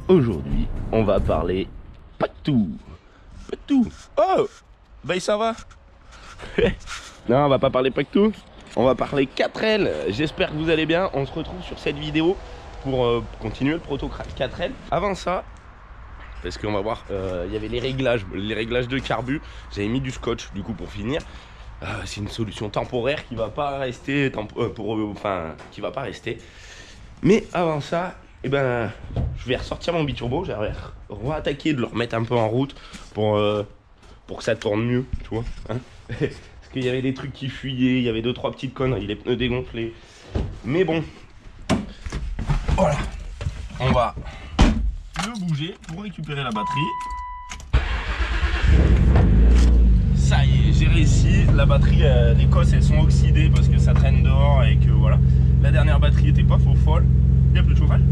Aujourd'hui, on va parler pas de tout. Pas de tout. Oh, bah ça va. Non, on va pas parler pas de tout. On va parler 4L. J'espère que vous allez bien. On se retrouve sur cette vidéo pour continuer le proto 4L. Avant ça, parce qu'on va voir, il y avait les réglages de carbu. J'avais mis du scotch du coup pour finir. C'est une solution temporaire qui va pas rester, qui va pas rester. Mais avant ça, eh ben, je vais ressortir mon biturbo. J'aimerais re-attaquer, de le remettre un peu en route pour que ça tourne mieux, tu vois. Hein, parce qu'il y avait des trucs qui fuyaient, il y avait 2-3 petites conneries, les pneus dégonflés. Mais bon, voilà, on va le bouger pour récupérer la batterie. Ça y est, j'ai réussi. La batterie, les cosses elles sont oxydées parce que ça traîne dehors et que voilà. La dernière batterie était pas faux folle. Il n'y a plus de chauffage.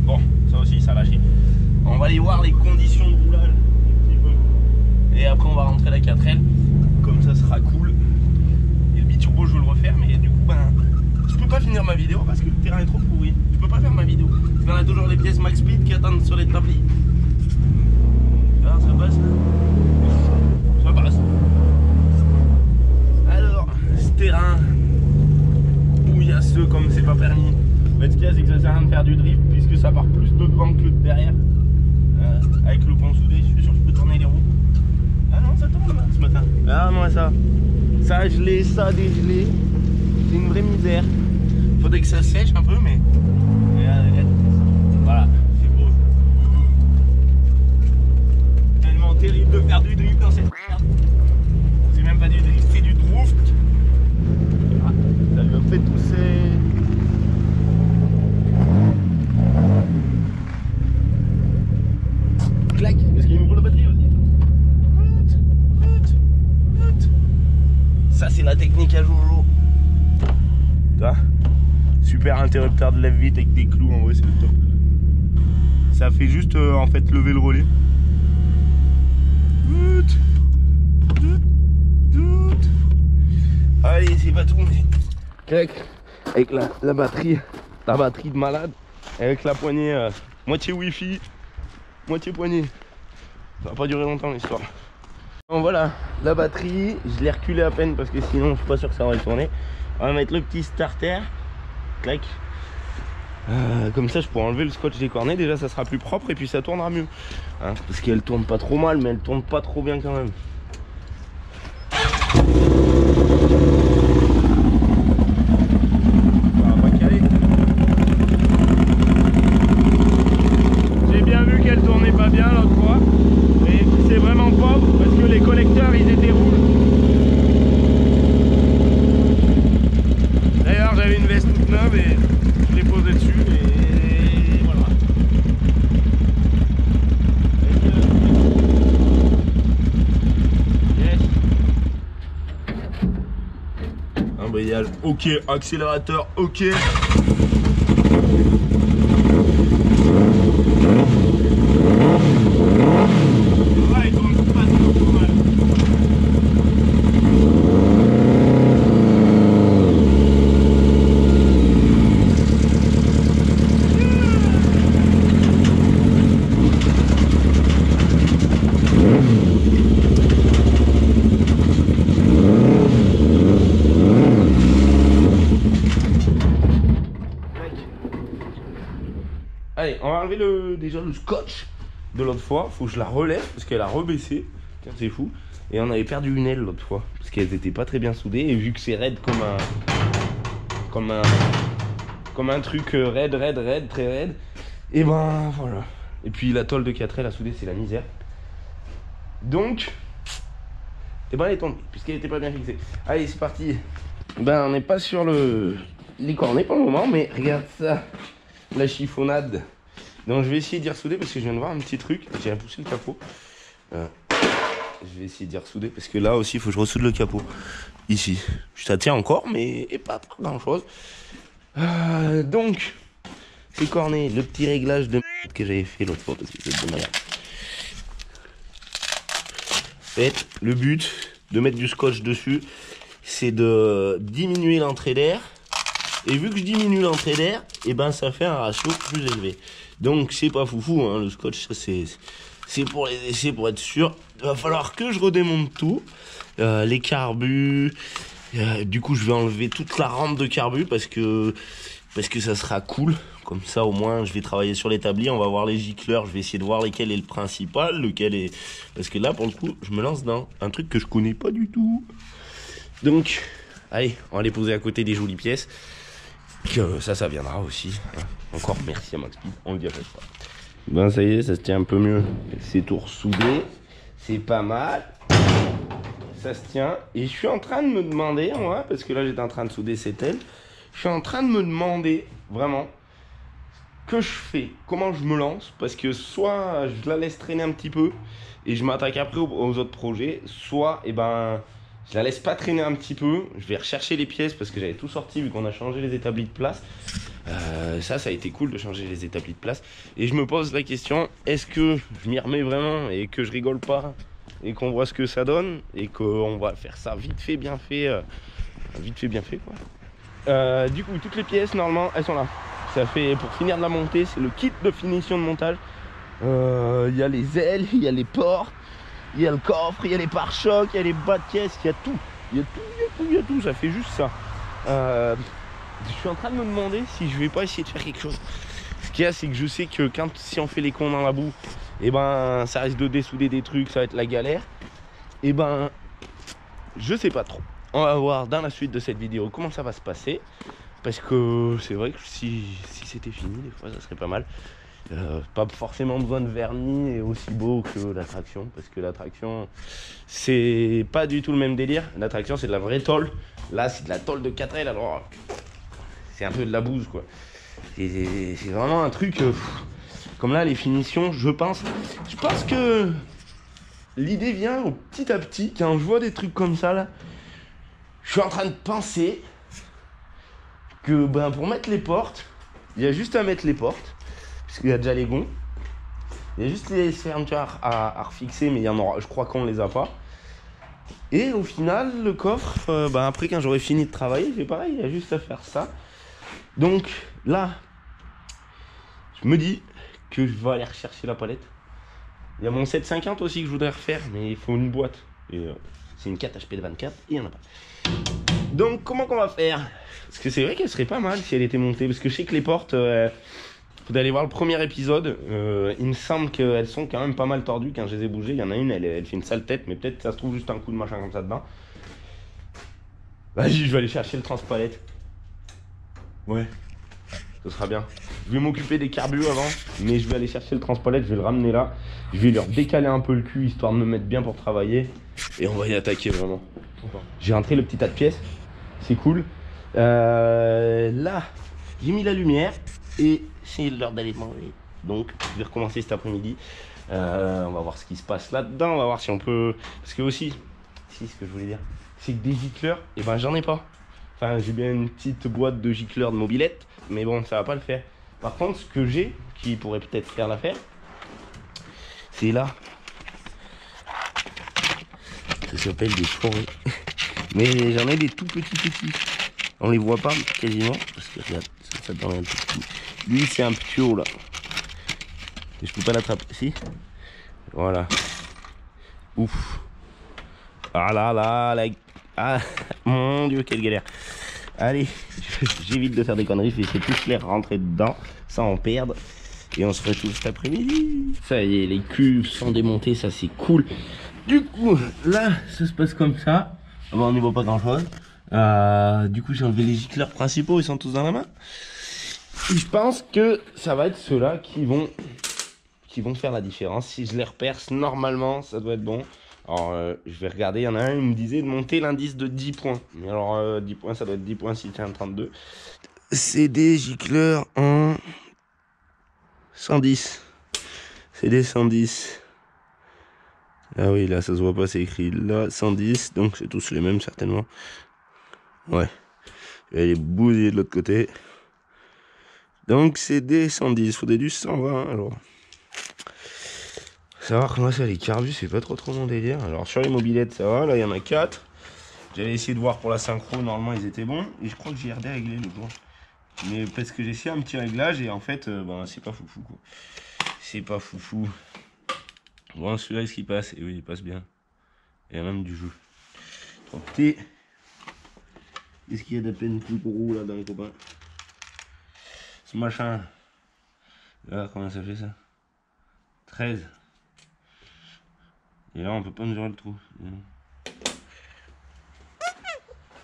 Bon, ça aussi ça a lâché. On va aller voir les conditions de roulage un petit peu. Et après on va rentrer la 4L. Comme ça sera cool. Et le biturbo je veux le refaire, mais du coup ben je peux pas finir ma vidéo parce que le terrain est trop pourri. Je peux pas faire ma vidéo. Parce qu'on a toujours des pièces Max Speed qui attendent sur l'établi. Alors ça passe là. Ça passe. Alors, ce terrain bouillasseux comme c'est pas permis. Mais ce qu'il y a c'est que ça sert à rien de faire du drift puisque ça part plus de devant que de derrière. Avec le pont soudé, je suis sûr que je peux tourner les roues. Ah non, ça tourne là ce matin. Ah moi ça. Ça gelé, ça dégelé. C'est une vraie misère. Faudrait que ça sèche un peu mais. Voilà, c'est beau. Tellement terrible de faire du drift dans cette merde. C'est même pas du drift, c'est du drift. Ah, ça lui a fait tousser. Clac, est-ce qu'il y a une boule de batterie aussi? Ça c'est la technique à Jojo. Super interrupteur de lève vite avec des clous, en vrai c'est le top. Ça fait juste en fait lever le relais. Allez, c'est pas tout mais clac, avec la batterie de malade, avec la poignée moitié wifi, moitié poignée. Ça va pas durer longtemps l'histoire. Bon voilà, la batterie, je l'ai reculé à peine parce que sinon je suis pas sûr que ça va tourner. On va mettre le petit starter, clac. Comme ça je pourrai enlever le scotch des cornets, déjà ça sera plus propre et puis ça tournera mieux. Hein, parce qu'elle tourne pas trop mal mais elle tourne pas trop bien quand même. J'ai bien vu qu'elle tournait pas bien l'autre fois. Et c'est vraiment pauvre parce que les collecteurs ils étaient rouges. D'ailleurs j'avais une veste toute neuve et je l'ai posée dessus et voilà. Yes. Embrayage ok, accélérateur ok. Ouais, il tourne pas trop mal. Allez, on va enlever déjà le scotch de l'autre fois. Faut que je la relève parce qu'elle a rebaissé. C'est fou. Et on avait perdu une aile l'autre fois parce qu'elles étaient pas très bien soudées. Et vu que c'est raide comme un truc raide, très raide. Et ben voilà. Et puis la tôle de 4L à souder, c'est la misère. Donc, et ben elle est tombée puisqu'elle était pas bien fixée. Allez, c'est parti. Ben on n'est pas sur les cornets pour le moment, mais regarde ça. La chiffonnade. Donc je vais essayer d'y ressouder parce que je viens de voir un petit truc. J'ai poussé le capot. Je vais essayer d'y ressouder parce que là aussi il faut que je ressoude le capot. Ici. Ça tient encore mais pas grand chose. Donc ces cornets, le petit réglage de que j'avais fait l'autre fois parce que c'est de merde. Et le but de mettre du scotch dessus, c'est de diminuer l'entrée d'air Et vu que je diminue l'entrée d'air, et ben ça fait un ratio plus élevé. Donc c'est pas foufou, hein, le scotch, ça c'est pour les essais, pour être sûr. Il va falloir que je redémonte tout, les carbus. Du coup je vais enlever toute la rampe de carbu parce que ça sera cool. Comme ça au moins je vais travailler sur l'établi, on va voir les gicleurs, je vais essayer de voir lequel est le principal, lequel est... Parce que là pour le coup je me lance dans un truc que je connais pas du tout. Donc allez, on va les poser à côté des jolies pièces. Que ça viendra aussi. Encore merci à Max Speed, on le dirait pas. Ben ça y est, ça se tient un peu mieux. C'est tout ressoudé, c'est pas mal. Ça se tient. Et je suis en train de me demander, moi, parce que là j'étais en train de souder cette aile, je suis en train de me demander vraiment que je fais, comment je me lance, parce que soit je la laisse traîner un petit peu et je m'attaque après aux autres projets, soit et ben je la laisse pas traîner un petit peu, je vais rechercher les pièces parce que j'avais tout sorti vu qu'on a changé les établis de place. Ça a été cool de changer les établis de place et je me pose la question, est-ce que je m'y remets vraiment et que je rigole pas et qu'on voit ce que ça donne et qu'on va faire ça vite fait bien fait quoi. Du coup toutes les pièces normalement elles sont là. Ça fait pour finir de la montée, c'est le kit de finition de montage. Il y a les ailes, il y a les portes, il y a le coffre, il y a les pare-chocs, il y a les bas de caisse, il y a tout. Il y a tout, ça fait juste ça. Je suis en train de me demander si je vais pas essayer de faire quelque chose. Ce qu'il y a, c'est que je sais que si on fait les cons dans la boue, et ben ça risque de dessouder des trucs, ça va être la galère. Et ben je sais pas trop. On va voir dans la suite de cette vidéo comment ça va se passer. Parce que c'est vrai que si c'était fini, des fois ça serait pas mal. Pas forcément besoin de vernis et aussi beau que l'attraction. Parce que l'attraction, c'est pas du tout le même délire. L'attraction, c'est de la vraie tôle. Là, c'est de la tôle de 4L. Alors, c'est un peu de la bouse, quoi. C'est vraiment un truc... comme là, les finitions, je pense que l'idée vient petit à petit. Quand je vois des trucs comme ça, là, je suis en train de penser... que ben, pour mettre les portes, il y a juste à mettre les portes, puisqu'il y a déjà les gonds. Il y a juste les fermetures à refixer, mais il y en aura, je crois qu'on les a pas. Et au final, le coffre, ben, après quand j'aurai fini de travailler, c'est pareil, il y a juste à faire ça. Donc là, je me dis que je vais aller rechercher la palette. Il y a mon 750 aussi que je voudrais refaire, mais il faut une boîte. Et c'est une 4 HP de 24 et il n'y en a pas. Donc comment qu'on va faire? Parce que c'est vrai qu'elle serait pas mal si elle était montée. Parce que je sais que les portes, faut aller voir le premier épisode. Il me semble qu'elles sont quand même pas mal tordues quand je les ai bougées. Il y en a une, elle fait une sale tête, mais peut-être ça se trouve juste un coup de machin comme ça dedans. Vas-y, je vais aller chercher le transpalette. Ouais, ce sera bien. Je vais m'occuper des carbus avant, mais je vais aller chercher le transpalette, je vais le ramener là. Je vais leur décaler un peu le cul histoire de me mettre bien pour travailler. Et on va y attaquer vraiment. J'ai rentré le petit tas de pièces, c'est cool. Là, j'ai mis la lumière et c'est l'heure d'aller manger. Donc, je vais recommencer cet après-midi. On va voir ce qui se passe là-dedans. On va voir si on peut. Parce que aussi, si ce que je voulais dire, c'est que des gicleurs, et ben j'en ai pas. Enfin, j'ai bien une petite boîte de gicleurs de mobilette, mais bon, ça va pas le faire. Par contre, ce que j'ai, qui pourrait peut-être faire l'affaire, c'est là. Ça s'appelle des forêts. Mais j'en ai des tout petits. On les voit pas quasiment. Parce que regarde, ça donne un tout petit. Lui, c'est un pio là. Et je peux pas l'attraper. Si. Voilà. Ouf. Ah là. Ah, mon dieu, quelle galère. Allez, j'évite de faire des conneries. Je vais essayer de tous les rentrer dedans sans en perdre. Et on se retrouve cet après-midi. Ça y est, les cuves sont démontées. Ça, c'est cool. Du coup, là, ça se passe comme ça. Bon, on n'y voit pas grand chose. Du coup, j'ai enlevé les gicleurs principaux, ils sont tous dans la main. Et je pense que ça va être ceux-là qui vont faire la différence. Si je les reperce, normalement, ça doit être bon. Alors, je vais regarder. Il y en a un, il me disait de monter l'indice de 10 points. Mais alors, 10 points, ça doit être 10 points si tu es un 32. C'est des gicleurs en 110. C'est des 110. Ah oui, là, ça se voit pas, c'est écrit là, 110. Donc, c'est tous les mêmes, certainement. Ouais. Il y a les bousillés de l'autre côté. Donc, c'est des 110. Faudrait du 120, alors. Savoir comment ça, les carbus, c'est pas trop mon délire. Alors, sur les mobilettes, ça va. Là, il y en a 4. J'avais essayé de voir pour la synchro. Normalement, ils étaient bons. Et je crois que j'ai déréglé le jour. Mais parce que j'ai essayé un petit réglage et en fait, ben, c'est pas foufou quoi. C'est pas foufou. Bon, celui-là, est-ce qu'il passe? Et oui, il passe bien. Il y a même du jus. Trop petit. Est-ce qu'il y a de peine plus gros là dans les copains? Ce machin. Là, combien ça fait ça? 13. Et là, on peut pas mesurer le trou.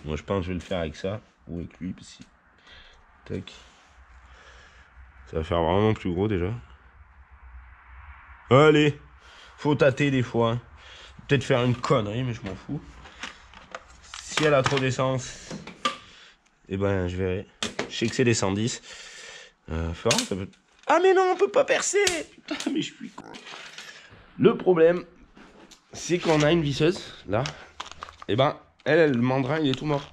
Moi, je pense que je vais le faire avec ça. Ou avec lui, parce que... Tac. Ça va faire vraiment plus gros déjà. Allez, faut tâter des fois. Hein. Peut-être faire une connerie, mais je m'en fous. Si elle a trop d'essence, eh ben je verrai. Je sais que c'est des 110. Fort, ça peut... Ah mais non, on peut pas percer. Putain, mais je suis con. Le problème, c'est qu'on a une visseuse, là. Et ben, le mandrin, il est tout mort.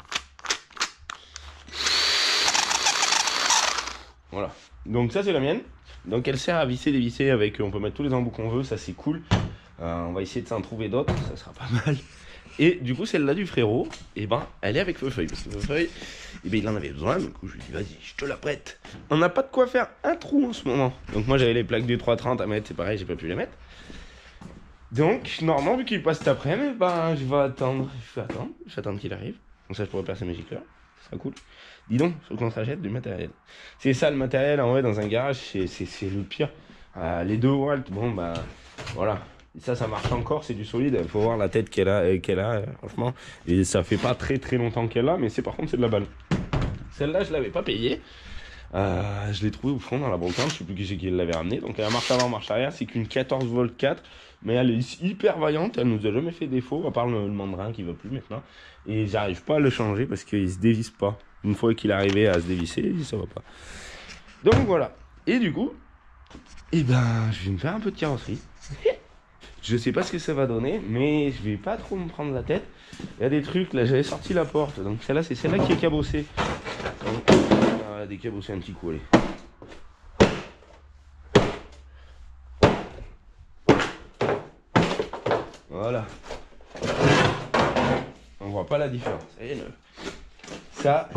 Voilà. Donc ça, c'est la mienne. Donc elle sert à visser, dévisser avec, on peut mettre tous les embouts qu'on veut, ça c'est cool. On va essayer de s'en trouver d'autres, ça sera pas mal. Et du coup celle-là du frérot, et ben elle est avec Feufeuille. Parce que Feufeuille, et ben il en avait besoin, du coup je lui dis vas-y, je te la prête. On n'a pas de quoi faire un trou en ce moment. Donc moi j'avais les plaques du 330 à mettre, c'est pareil, j'ai pas pu les mettre. Donc normalement vu qu'il passe cet après-midi, ben je vais attendre, qu'il arrive. Comme ça je pourrai percer mes gicleurs, ça sera cool. Dis donc, faut qu'on s'achète du matériel. C'est ça le matériel, en vrai, dans un garage, c'est le pire. Les 2 Walt, bon, bah, voilà. Et ça marche encore, c'est du solide. Il faut voir la tête qu'elle a, franchement. Et ça fait pas très longtemps qu'elle a, mais par contre, c'est de la balle. Celle-là, je l'avais pas payée. Je l'ai trouvée au fond dans la brocante, je sais plus qui l'avait ramenée. Donc, elle a marche avant, marche arrière, c'est qu'une 14 volts 4. Mais elle est hyper vaillante, elle nous a jamais fait défaut, à part le mandrin qui va plus maintenant. Et j'arrive pas à le changer parce qu'il se dévisse pas. Une fois qu'il est arrivé à se dévisser, ça va pas. Donc voilà. Et du coup, eh ben, je vais me faire un peu de carrosserie. Je sais pas ce que ça va donner, mais je vais pas trop me prendre la tête. Il y a des trucs, là j'avais sorti la porte, donc celle-là c'est celle-là qui est cabossée. Donc, on va décabosser un petit coup, allez. Voilà. On voit pas la différence. Ça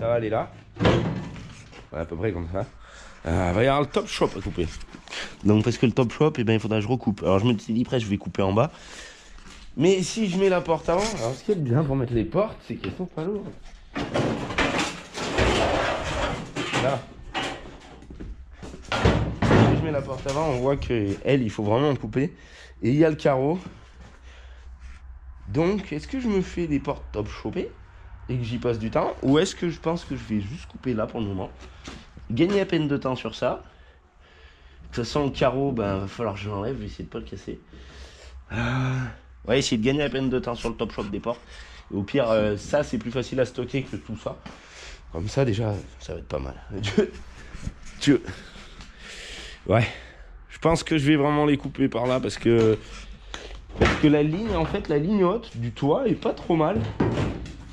va aller là. Ouais, à peu près comme ça. Va y avoir le top shop à couper. Donc parce que le top shop, eh ben, il faudra que je recoupe. Alors je me suis dit, après je vais couper en bas. Mais si je mets la porte avant, alors ce qui est bien pour mettre les portes, c'est qu'elles sont pas lourdes. Là. Si je mets la porte avant, on voit que elle, il faut vraiment couper. Et il y a le carreau. Donc est-ce que je me fais des portes top shopées et que j'y passe du temps, ou est-ce que je pense que je vais juste couper là pour le moment, gagner à peine de temps sur ça. De toute façon, le carreau, ben, va falloir que je l'enlève, je vais essayer de pas le casser. Ouais, essayer de gagner à peine de temps sur le top shop des portes. Et au pire, ça c'est plus facile à stocker que tout ça. Comme ça, déjà, ça va être pas mal. Ouais, je pense que je vais vraiment les couper par là parce que la ligne, en fait, la ligne haute du toit est pas trop mal.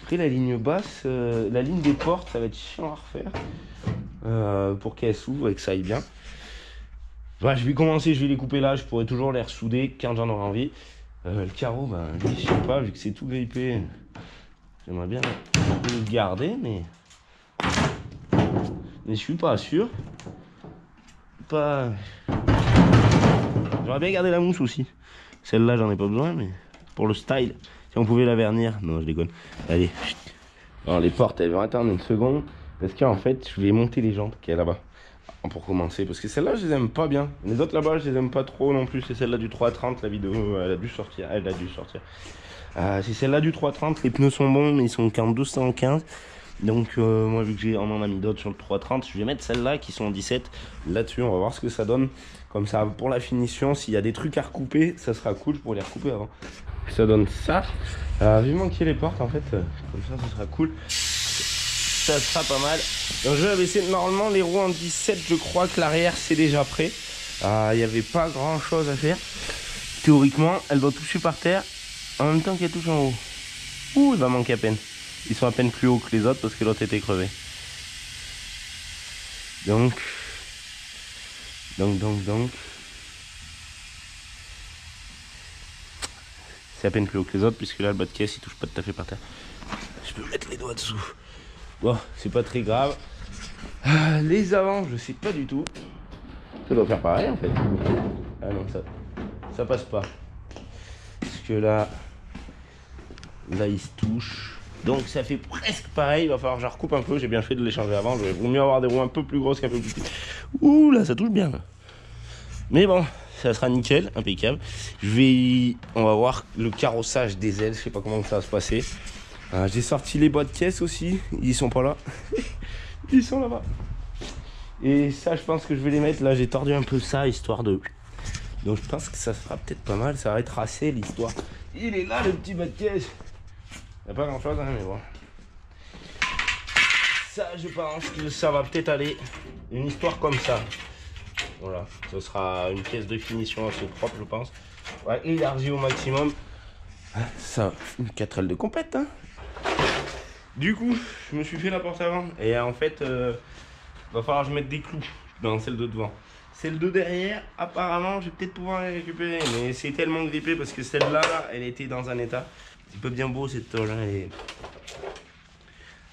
Après, la ligne basse, la ligne des portes, ça va être chiant à refaire pour qu'elle s'ouvre et que ça aille bien. Ouais, je vais commencer, je vais les couper là, je pourrais toujours les ressouder quand j'en aurai envie. Le carreau, ben, lui, je sais pas, vu que c'est tout grippé, j'aimerais bien le garder, mais je suis pas sûr. J'aurais bien gardé la mousse aussi. Celle-là, j'en ai pas besoin, mais pour le style, si on pouvait la vernir. Non, je déconne. Allez. Alors, les portes, elles vont attendre une seconde, parce qu'en fait, je vais monter les jantes qui est là-bas. Pour commencer, parce que celle-là je les aime pas bien. Les autres là-bas je les aime pas trop non plus. C'est celle-là du 330, la vidéo elle a dû sortir. C'est celle-là du 330, les pneus sont bons mais ils sont 42-115. Donc moi vu que on en a mis d'autres sur le 330, je vais mettre celle-là qui sont en 17 là-dessus. On va voir ce que ça donne. Comme ça pour la finition, s'il y a des trucs à recouper, ça sera cool, je pourrais les recouper avant. Ça donne ça. Vivement qu'il y ait les portes en fait, comme ça sera cool. Ça sera pas mal. Donc je vais baisser normalement les roues en 17, je crois que l'arrière c'est déjà prêt. Il n'y avait pas grand chose à faire. Théoriquement, elle doit toucher par terre en même temps qu'elle touche en haut. Ouh, il va manquer à peine. Ils sont à peine plus hauts que les autres parce que l'autre était crevé. Donc. C'est à peine plus haut que les autres puisque là le bas de caisse il touche pas tout à fait par terre. Je peux mettre les doigts dessous. Bon, c'est pas très grave. Les avant, je sais pas du tout. Ça doit faire pareil en fait. Ah non, ça passe pas. Parce que là, il se touche. Donc ça fait presque pareil. Il va falloir que je recoupe un peu. J'ai bien fait de les changer avant. Il vaut mieux avoir des roues un peu plus grosses qu'un peu plus petites. Ouh là, ça touche bien. Là. Mais bon, ça sera nickel, impeccable. On va voir le carrossage des ailes. Je sais pas comment ça va se passer. J'ai sorti les boîtes de caisse aussi. Ils sont pas là. Ils sont là-bas. Et ça, je pense que je vais les mettre. Là, j'ai tordu un peu ça, histoire de... Donc, je pense que ça sera peut-être pas mal. Ça va être assez l'histoire. Il est là, le petit bas de caisse. Il n'y a pas grand-chose, hein, mais bon. Ça, je pense que ça va peut-être aller. Une histoire comme ça. Voilà. Ce sera une pièce de finition assez propre, je pense. Ouais, élargi au maximum. Ça, une 4L de compète, hein. Du coup, je me suis fait la porte avant. Et en fait... va falloir que je mette des clous dans celle de devant. Celle de derrière, apparemment, je vais peut-être pouvoir les récupérer. Mais c'est tellement grippé parce que celle-là, elle était dans un état un peu bien beau cette tôle. Hein, et...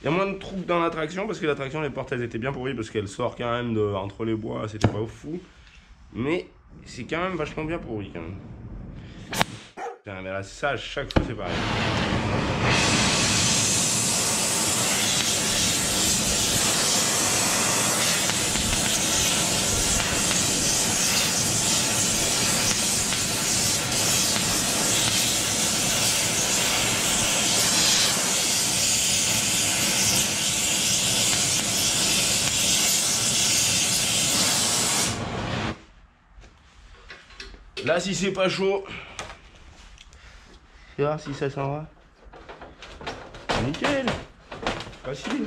il y a moins de trous dans la traction parce que la traction, les portes, elles étaient bien pourries parce qu'elle sort quand même entre les bois. C'était pas fou. Mais c'est quand même vachement bien pourri quand même. Putain, mais là, ça, à chaque fois, c'est pareil. Là, si c'est pas chaud, tu vas voir si ça s'en va. Nickel. Facile.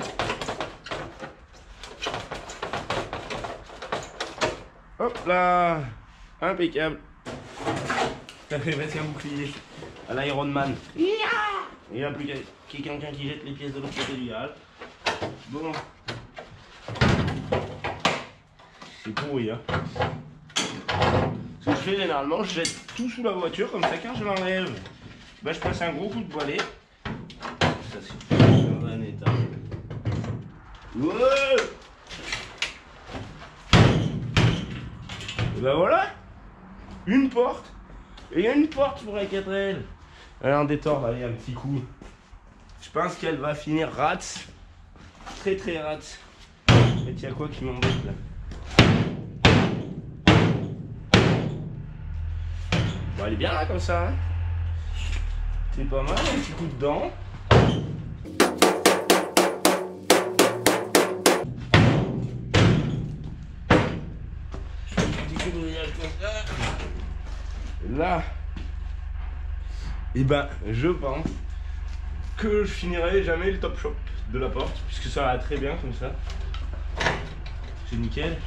Hop là. Impeccable. Ça fait presque un bouclier à l'Iron Man. Il n'y a plus quelqu'un qui jette les pièces de l'autre côté du garage. Bon. C'est pourri, hein. Ce que je fais généralement, je jette tout sous la voiture, comme ça quand je l'enlève, ben, je passe un gros coup de balai. Ça c'est dans un état. Ouais. Et ben voilà, une porte. Et il y a une porte pour la 4L. Allez, on détord, allez, un petit coup. Je pense qu'elle va finir rate. Très très rate. Et il y a quoi qui m'embête là? Bon, elle est bien là comme ça, hein. C'est pas mal, un petit coup de dent. Un petit coup de grillage comme ça. Et là, et ben je pense que je finirai jamais le top shop de la porte, puisque ça va très bien comme ça. C'est nickel.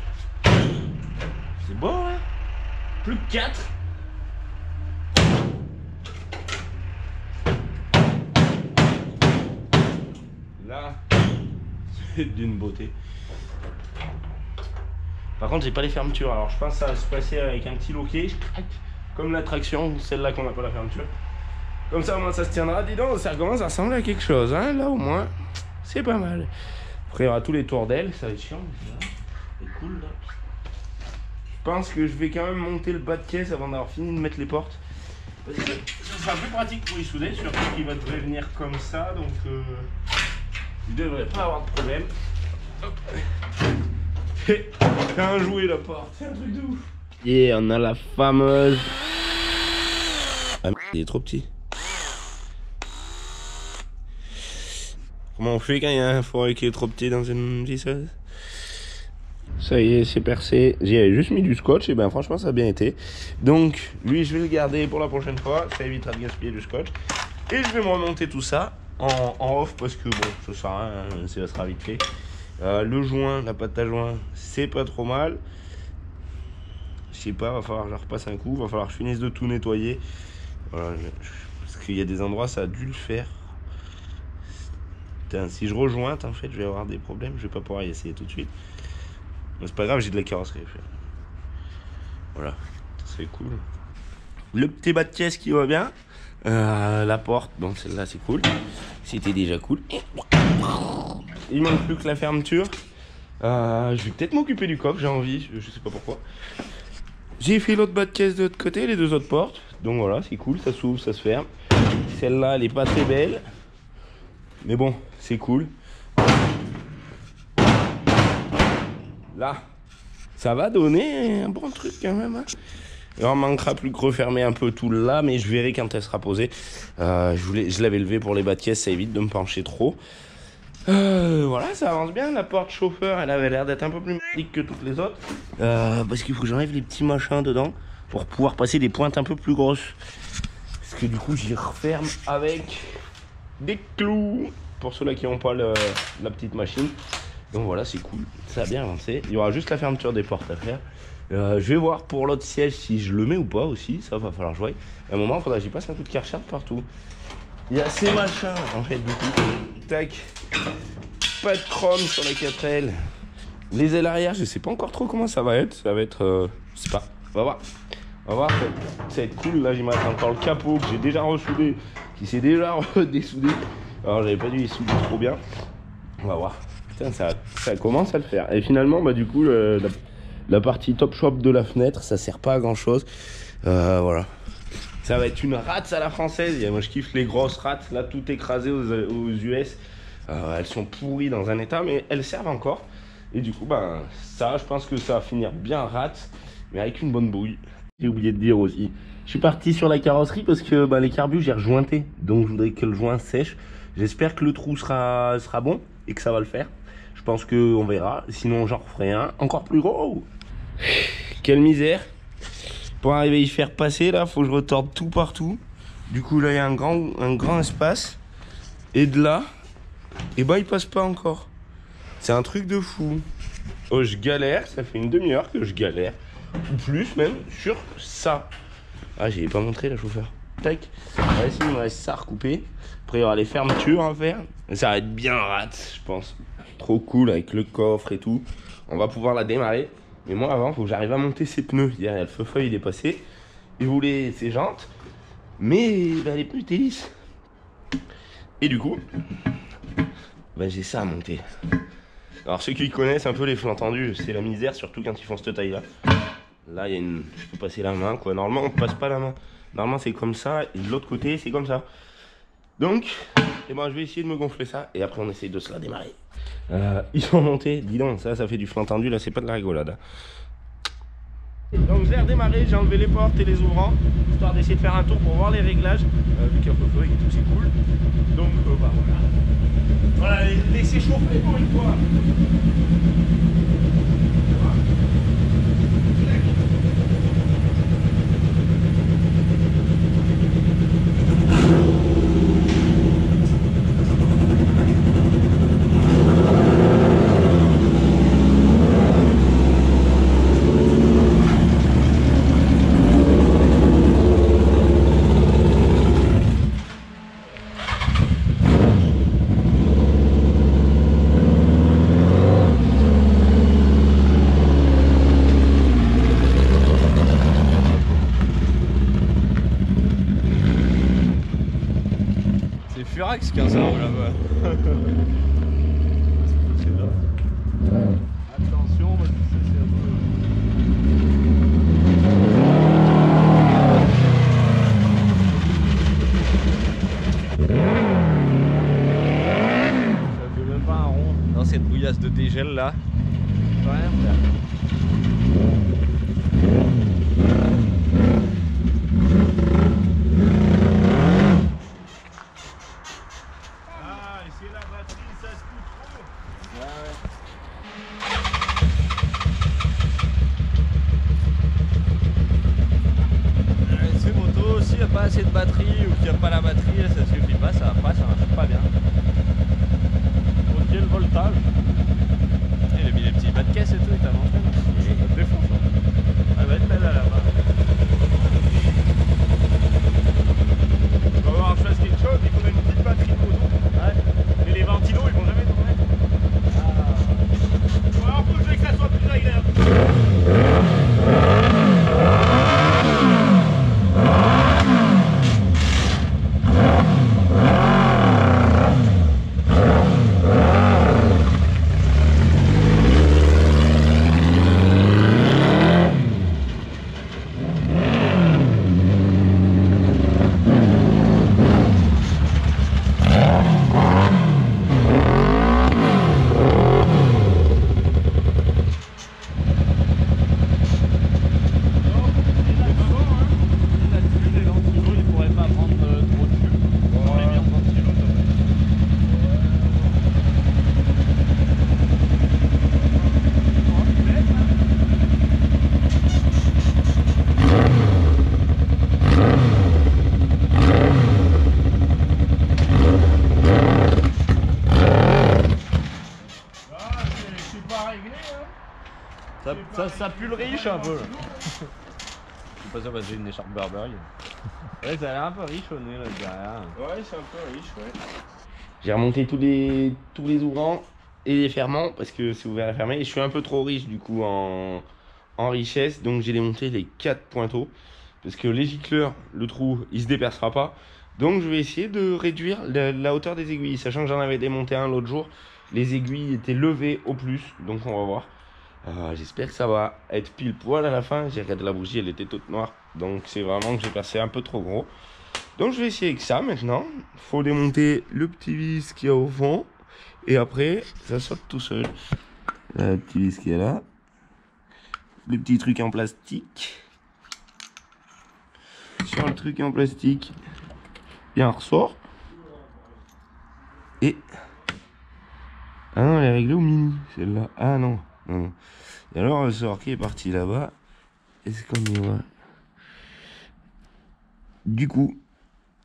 C'est bon, hein. Plus que 4. Là, c'est d'une beauté. Par contre, j'ai pas les fermetures. Alors, je pense que ça va se passer avec un petit loquet, comme la traction, celle-là qu'on n'a pas la fermeture. Comme ça, au moins, ça se tiendra. Dis donc, ça commence à ressembler à quelque chose. Hein. Là, au moins, c'est pas mal. Après, il y aura tous les tours d'ailes. Ça va être chiant. C'est cool, là. Je pense que je vais quand même monter le bas de caisse avant d'avoir fini de mettre les portes. Parce que ça sera plus pratique pour y souder, surtout qu'il va devoir venir comme ça. Donc, il devrait pas avoir de problème. Hop. Et un jouet la porte, c'est un truc de ouf. Et on a la fameuse. Ah, il est trop petit. Comment on fait quand il y a un fourré qui est trop petit dans une visseuse? Ça y est, c'est percé. J'y avais juste mis du scotch et ben franchement ça a bien été. Donc lui je vais le garder pour la prochaine fois. Ça évitera de gaspiller du scotch. Et je vais me remonter tout ça en off parce que bon, ça sert à rien, ça sera vite fait. Le joint, la pâte à joint, c'est pas trop mal. Je sais pas, va falloir que je repasse un coup. Va falloir que je finisse de tout nettoyer. Voilà, parce qu'il y a des endroits ça a dû le faire. Putain, si je rejointe en fait je vais avoir des problèmes. Je vais pas pouvoir y essayer tout de suite. Mais c'est pas grave, j'ai de la carrosserie à faire. Voilà, c'est cool. Le petit bas de caisse qui va bien. La porte, bon celle-là c'est cool. C'était déjà cool. Il manque plus que la fermeture. Je vais peut-être m'occuper du coffre, j'ai envie, je sais pas pourquoi. J'ai fait l'autre bas de caisse de l'autre côté, les deux autres portes. Donc voilà, c'est cool, ça s'ouvre, ça se ferme. Celle-là, elle est pas très belle. Mais bon, c'est cool. Là, ça va donner un bon truc quand même. Hein. Il en manquera plus que refermer un peu tout là, mais je verrai quand elle sera posée. Je l'avais levé pour les bas de caisse, ça évite de me pencher trop. Voilà, ça avance bien. La porte chauffeur, elle avait l'air d'être un peu plus magnifique que toutes les autres. Parce qu'il faut que j'enlève les petits machins dedans pour pouvoir passer des pointes un peu plus grosses. Parce que du coup, j'y referme avec des clous pour ceux-là qui n'ont pas la petite machine. Donc voilà, c'est cool. Ça a bien avancé. Il y aura juste la fermeture des portes à faire. Je vais voir pour l'autre siège si je le mets ou pas aussi. Ça va falloir jouer. À un moment, il faudra que j'y passe un coup de Karcher partout. Il y a ces machins en fait du coup. Tac. Pas de chrome sur les 4L. Les ailes arrière, je sais pas encore trop comment ça va être. Ça va être. Je sais pas. On va voir. On va voir. Ça va être cool. Là, j'ai encore le capot que j'ai déjà ressoudé. Qui s'est déjà redessoudé. Alors, j'avais pas dû les souder trop bien. On va voir. Putain, ça commence à le faire. Et finalement, bah, du coup, la partie top shop de la fenêtre, ça sert pas à grand chose. Voilà. Ça va être une rate à la française. Et moi, je kiffe les grosses rates. Là, tout écrasé aux US. Elles sont pourries dans un état, mais elles servent encore. Et du coup, ben, ça, je pense que ça va finir bien rate, mais avec une bonne bouille. J'ai oublié de dire aussi. Je suis parti sur la carrosserie parce que ben, les carbus, j'ai rejointé. Donc, je voudrais que le joint sèche. J'espère que le trou sera bon et que ça va le faire. Je pense qu'on verra. Sinon, j'en referai un encore plus gros. Quelle misère. Pour arriver à y faire passer, là, faut que je retorde tout partout. Du coup, là, il y a un grand espace. Et de là, et bah, il passe pas encore. C'est un truc de fou. Oh, je galère. Ça fait une demi-heure que je galère. Ou plus, même, sur ça. Ah, j'ai pas montré, la chauffeur. Tac. Ouais, sinon, il me reste ça à recouper. Après, il y aura les fermetures à faire. Ça va être bien rate, je pense. Trop cool avec le coffre et tout. On va pouvoir la démarrer. Mais moi, avant, il faut que j'arrive à monter ses pneus. Hier, le feu-feuille, il est passé. Il voulait ses jantes. Mais bah, les pneus étaient lisses. Et du coup, bah, j'ai ça à monter. Alors, ceux qui connaissent un peu les flux entendus, c'est la misère, surtout quand ils font cette taille-là. Là, il y a une. Je peux passer la main, quoi. Normalement, on passe pas la main. Normalement, c'est comme ça. Et de l'autre côté, c'est comme ça. Donc, eh ben, je vais essayer de me gonfler ça. Et après, on essaye de se la démarrer. Ils sont montés. Dis donc, ça fait du flux entendu. Là, c'est pas de la rigolade. Donc, je l'ai redémarré. J'ai enlevé les portes et les ouvrants. Histoire d'essayer de faire un tour pour voir les réglages. Vu qu'il y a un peu et tout, c'est cool. Donc, bah voilà. Voilà, laissez chauffer pour une fois. Furax 15 € là-bas. Attention, parce que c'est un peu... Ça fait même pas un rond dans cette bouillasse de dégel là. Ça va rien faire. Pas assez de batterie ou qu'il n'y a pas la batterie, ça suffit pas, ça va pas, ça marche pas bien. Ok, le voltage. Il a mis les petits bas de caisse et tout, il t'a montré. Ça te défonce. Elle va être belle là là-bas. On va voir, je fasse quelque chose, il faut une petite batterie pour nous. Ouais. Mais les ventilos ils vont jamais tourner. Ah. Alors faut que ça soit plus agréable. Ça pue le riche un peu là. Je suis pas sûr parce que j'ai une écharpe Burberry. Ouais, ça a l'air un peu riche au nez là derrière. Ouais, c'est un peu riche, ouais. J'ai remonté tous les ouvrants et les ferments parce que c'est ouvert et fermé. Et je suis un peu trop riche du coup en richesse, donc j'ai démonté les 4 pointeaux parce que les gicleurs, le trou, il se dépercera pas. Donc je vais essayer de réduire la hauteur des aiguilles, sachant que j'en avais démonté un l'autre jour. Les aiguilles étaient levées au plus, donc on va voir. J'espère que ça va être pile poil à la fin. J'ai regardé la bougie, elle était toute noire, donc c'est vraiment que j'ai percé un peu trop gros. Donc je vais essayer avec ça maintenant. Faut démonter le petit vis qu'il y a au fond. Et après, ça saute tout seul. Le petit vis qui est là. Le petit truc en plastique. Sur le truc en plastique, il y a un ressort. Et... ah non, elle est réglée au mini, celle-là. Ah non, non. Et alors le ressort qui est parti là-bas. Est-ce qu'on y voit? Du coup...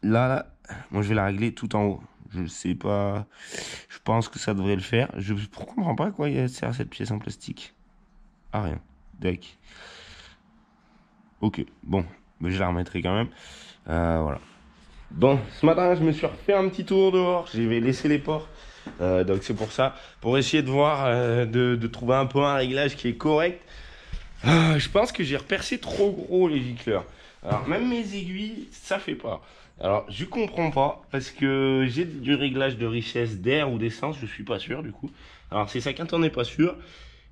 là, moi je vais la régler tout en haut. Je sais pas. Je pense que ça devrait le faire. Je comprends pas à quoi il sert cette pièce en plastique. Ah, rien. D'accord. Ok, bon. Mais je la remettrai quand même. Voilà. Bon, ce matin, je me suis refait un petit tour dehors. J'ai laissé les ports. Donc c'est pour ça. Pour essayer de voir, de trouver un peu un réglage qui est correct. Je pense que j'ai repercé trop gros les gicleurs. Alors même mes aiguilles, ça fait pas. Alors je comprends pas parce que j'ai du réglage de richesse d'air ou d'essence, je suis pas sûr du coup. Alors c'est ça quand on n'est pas sûr.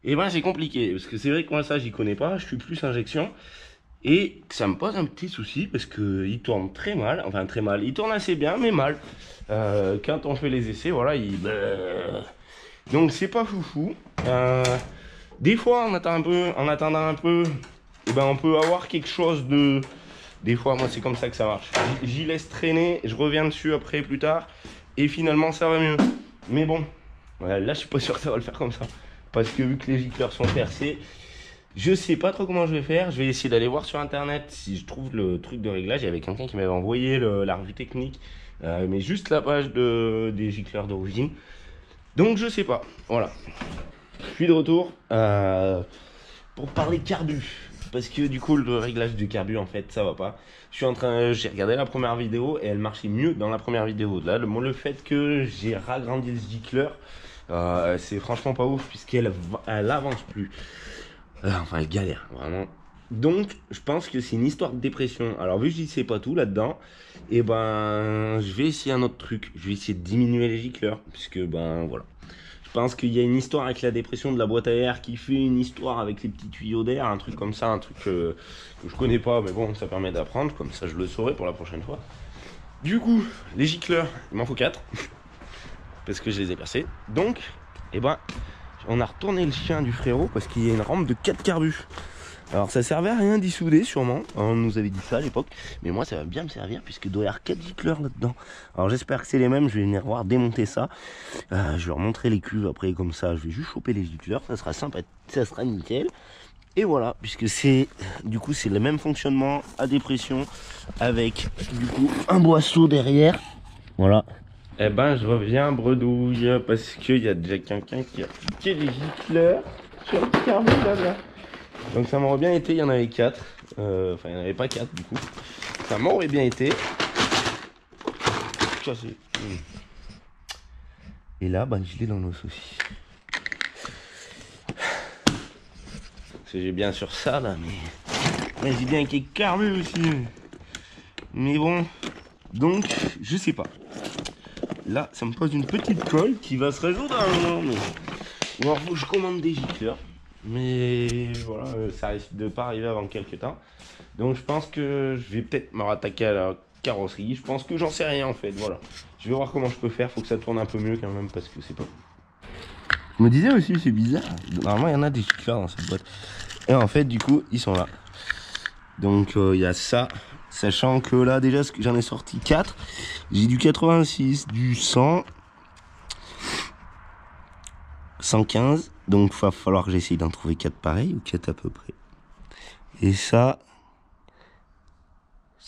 Et ben c'est compliqué parce que c'est vrai que moi ça j'y connais pas, je suis plus injection. Et ça me pose un petit souci parce que il tourne très mal, enfin très mal. Il tourne assez bien mais mal. Quand on fait les essais, voilà, donc c'est pas foufou. Des fois, en attendant un peu, eh ben, on peut avoir quelque chose de... Des fois, moi, c'est comme ça que ça marche. J'y laisse traîner, je reviens dessus après, plus tard, et finalement, ça va mieux. Mais bon, ouais, là, je suis pas sûr que ça va le faire comme ça. Parce que vu que les gicleurs sont percés, je sais pas trop comment je vais faire. Je vais essayer d'aller voir sur Internet si je trouve le truc de réglage. Il y avait quelqu'un qui m'avait envoyé la revue technique, mais juste la page des gicleurs d'origine. Donc, je sais pas. Voilà. Je suis de retour pour parler carbu parce que du coup le réglage du carbu en fait ça va pas. J'ai regardé la première vidéo et elle marchait mieux dans la première vidéo. Là le fait que j'ai ragrandi le gicleur c'est franchement pas ouf puisqu'elle avance plus. Enfin elle galère vraiment. Donc je pense que c'est une histoire de dépression. Alors vu que je dis c'est pas tout là-dedans, et ben je vais essayer un autre truc. Je vais essayer de diminuer les gicleurs puisque ben voilà. Je pense qu'il y a une histoire avec la dépression de la boîte à air qui fait une histoire avec les petits tuyaux d'air, un truc comme ça, un truc que je connais pas, mais bon, ça permet d'apprendre, comme ça je le saurai pour la prochaine fois. Du coup, les gicleurs, il m'en faut 4, parce que je les ai percés. Donc, eh ben, on a retourné le chien du frérot parce qu'il y a une rampe de 4 carbus. Alors ça servait à rien d'y souder sûrement, on nous avait dit ça à l'époque, mais moi ça va bien me servir puisque il doit y avoir 4 gicleurs là-dedans. Alors j'espère que c'est les mêmes, je vais venir voir démonter ça, je vais leur montrer les cuves après comme ça, je vais juste choper les gicleurs, ça sera sympa, ça sera nickel. Et voilà, puisque c'est du coup c'est le même fonctionnement à dépression avec du coup un boisseau derrière, voilà. Eh ben je reviens bredouille parce qu'il y a déjà quelqu'un qui a piqué les gicleurs sur le carbone là-bas. Donc ça m'aurait bien été, il y en avait 4, enfin il n'y en avait pas 4 du coup, ça m'aurait bien été. Cassé. Et là, bah, je l'ai dans l'os aussi. J'ai bien sûr ça là, mais j'ai bien qu'il y ait carbu aussi. Mais bon, donc je sais pas. Là, ça me pose une petite colle qui va se résoudre à un moment. Mais... bon, alors, faut que je commande des gicleurs. Mais voilà, ça risque de pas arriver avant quelques temps. Donc je pense que je vais peut-être me rattaquer à la carrosserie. Je pense que j'en sais rien en fait, voilà. Je vais voir comment je peux faire, faut que ça tourne un peu mieux quand même parce que c'est pas... Je me disais aussi, c'est bizarre. Normalement il y en a des gicleurs dans cette boîte. Et en fait du coup, ils sont là. Donc il y a ça. Sachant que là déjà j'en ai sorti 4. J'ai du 86, du 100, 115. Donc il va falloir que j'essaye d'en trouver 4 pareils ou 4 à peu près. Et ça